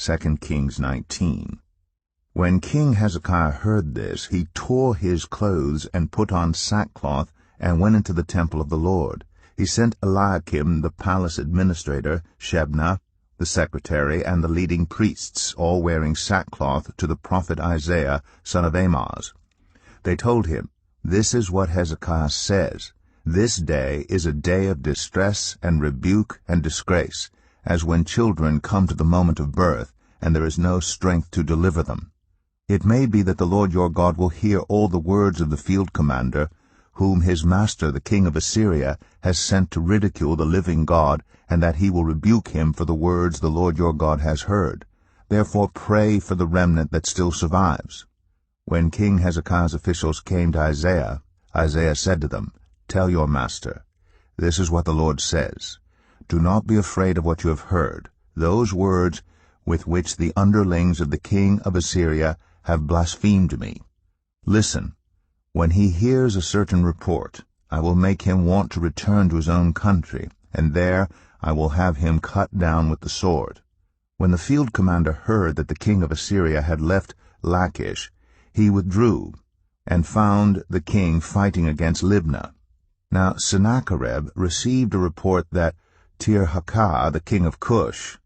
2 Kings 19. When King Hezekiah heard this, he tore his clothes and put on sackcloth and went into the temple of the Lord. He sent Eliakim the palace administrator, Shebna the secretary, and the leading priests, all wearing sackcloth, to the prophet Isaiah, son of Amoz. They told him, "This is what Hezekiah says. This day is a day of distress and rebuke and disgrace, as when children come to the moment of birth, and there is no strength to deliver them. It may be that the Lord your God will hear all the words of the field commander, whom his master the king of Assyria has sent to ridicule the living God, and that he will rebuke him for the words the Lord your God has heard. Therefore pray for the remnant that still survives." When King Hezekiah's officials came to Isaiah, Isaiah said to them, "Tell your master, this is what the Lord says. Do not be afraid of what you have heard, those words with which the underlings of the king of Assyria have blasphemed me. Listen, when he hears a certain report, I will make him want to return to his own country, and there I will have him cut down with the sword." When the field commander heard that the king of Assyria had left Lachish, he withdrew, and found the king fighting against Libnah. Now Sennacherib received a report that Tirhakah, the king of Cush,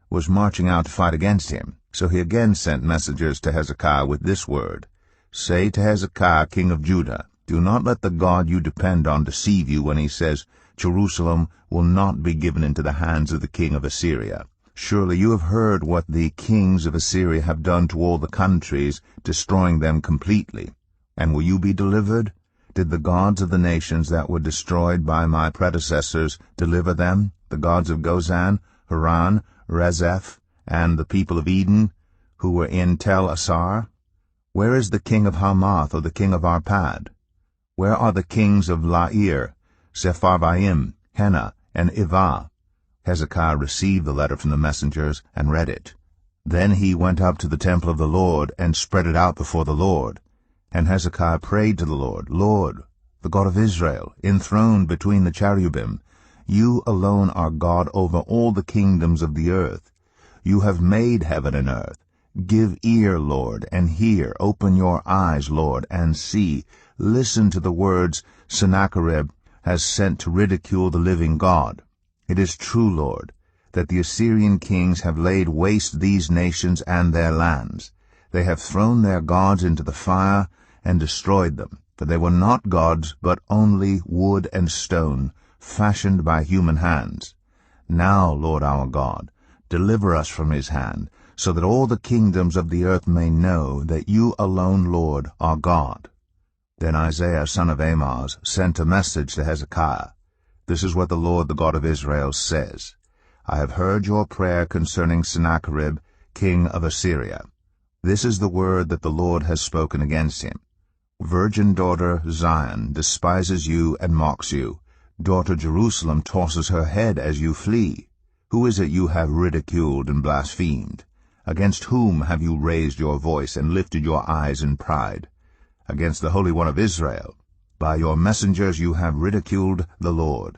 was marching out to fight against him. So he again sent messengers to Hezekiah with this word, "Say to Hezekiah, king of Judah, do not let the God you depend on deceive you when he says, 'Jerusalem will not be given into the hands of the king of Assyria.' Surely you have heard what the kings of Assyria have done to all the countries, destroying them completely. And will you be delivered? Did the gods of the nations that were destroyed by my predecessors deliver them, the gods of Gozan, Haran, Rezeph, and the people of Eden, who were in Tel Assar? Where is the king of Hamath or the king of Arpad? Where are the kings of Lair, Sepharvaim, Hena, and Ivah?" Hezekiah received the letter from the messengers and read it. Then he went up to the temple of the Lord and spread it out before the Lord. And Hezekiah prayed to the Lord, "Lord, the God of Israel, enthroned between the cherubim, you alone are God over all the kingdoms of the earth. You have made heaven and earth. Give ear, Lord, and hear. Open your eyes, Lord, and see. Listen to the words Sennacherib has sent to ridicule the living God. It is true, Lord, that the Assyrian kings have laid waste these nations and their lands. They have thrown their gods into the fire and destroyed them, for they were not gods, but only wood and stone, fashioned by human hands. Now, Lord our God, deliver us from his hand, so that all the kingdoms of the earth may know that you alone, Lord, are God." Then Isaiah son of Amoz sent a message to Hezekiah. "This is what the Lord, the God of Israel, says. I have heard your prayer concerning Sennacherib, king of Assyria. This is the word that the Lord has spoken against him. Virgin daughter Zion despises you and mocks you. Daughter Jerusalem tosses her head as you flee. Who is it you have ridiculed and blasphemed? Against whom have you raised your voice and lifted your eyes in pride? Against the Holy One of Israel. By your messengers you have ridiculed the Lord.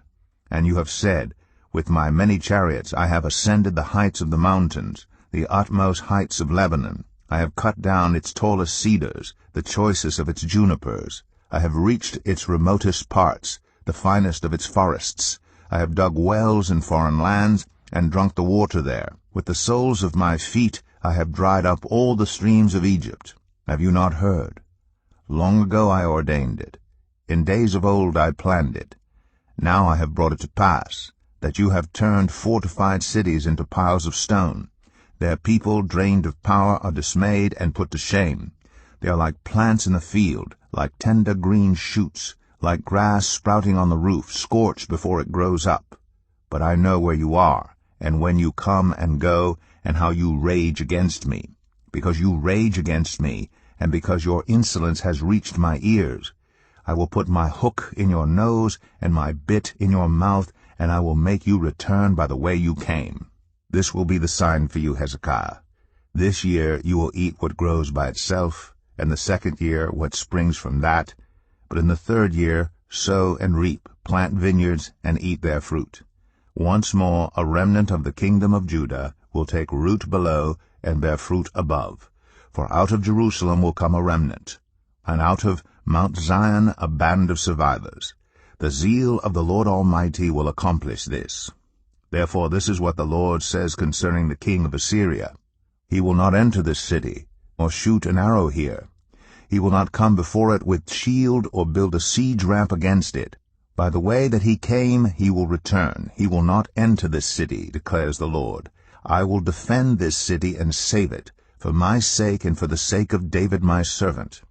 And you have said, 'With my many chariots I have ascended the heights of the mountains, the utmost heights of Lebanon. I have cut down its tallest cedars, the choicest of its junipers. I have reached its remotest parts, the finest of its forests. I have dug wells in foreign lands, and drunk the water there. With the soles of my feet I have dried up all the streams of Egypt. Have you not heard? Long ago I ordained it. In days of old I planned it. Now I have brought it to pass, that you have turned fortified cities into piles of stone. Their people, drained of power, are dismayed and put to shame. They are like plants in the field, like tender green shoots, like grass sprouting on the roof, scorched before it grows up. But I know where you are, and when you come and go, and how you rage against me. Because you rage against me, and because your insolence has reached my ears, I will put my hook in your nose and my bit in your mouth, and I will make you return by the way you came. This will be the sign for you, Hezekiah. This year you will eat what grows by itself, and the second year what springs from that. But in the third year sow and reap, plant vineyards, and eat their fruit. Once more a remnant of the kingdom of Judah will take root below and bear fruit above. For out of Jerusalem will come a remnant, and out of Mount Zion a band of survivors. The zeal of the Lord Almighty will accomplish this. Therefore this is what the Lord says concerning the king of Assyria. He will not enter this city, or shoot an arrow here. He will not come before it with shield or build a siege ramp against it. By the way that he came he will return. He will not enter this city, declares the Lord. I will defend this city and save it, for my sake and for the sake of David my servant.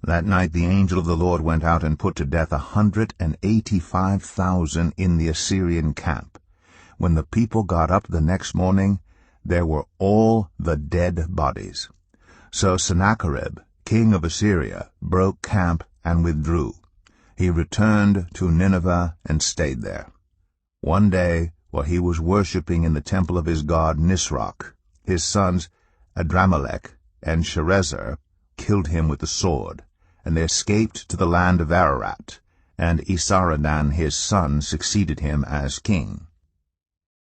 That night the angel of the Lord went out and put to death 185,000 in the Assyrian camp. When the people got up the next morning, there were all the dead bodies. So Sennacherib, king of Assyria, broke camp and withdrew. He returned to Nineveh and stayed there. One day, while he was worshipping in the temple of his god Nisroch, his sons Adramelech and Sharezer killed him with the sword, and they escaped to the land of Ararat, and Esarhaddon his son succeeded him as king.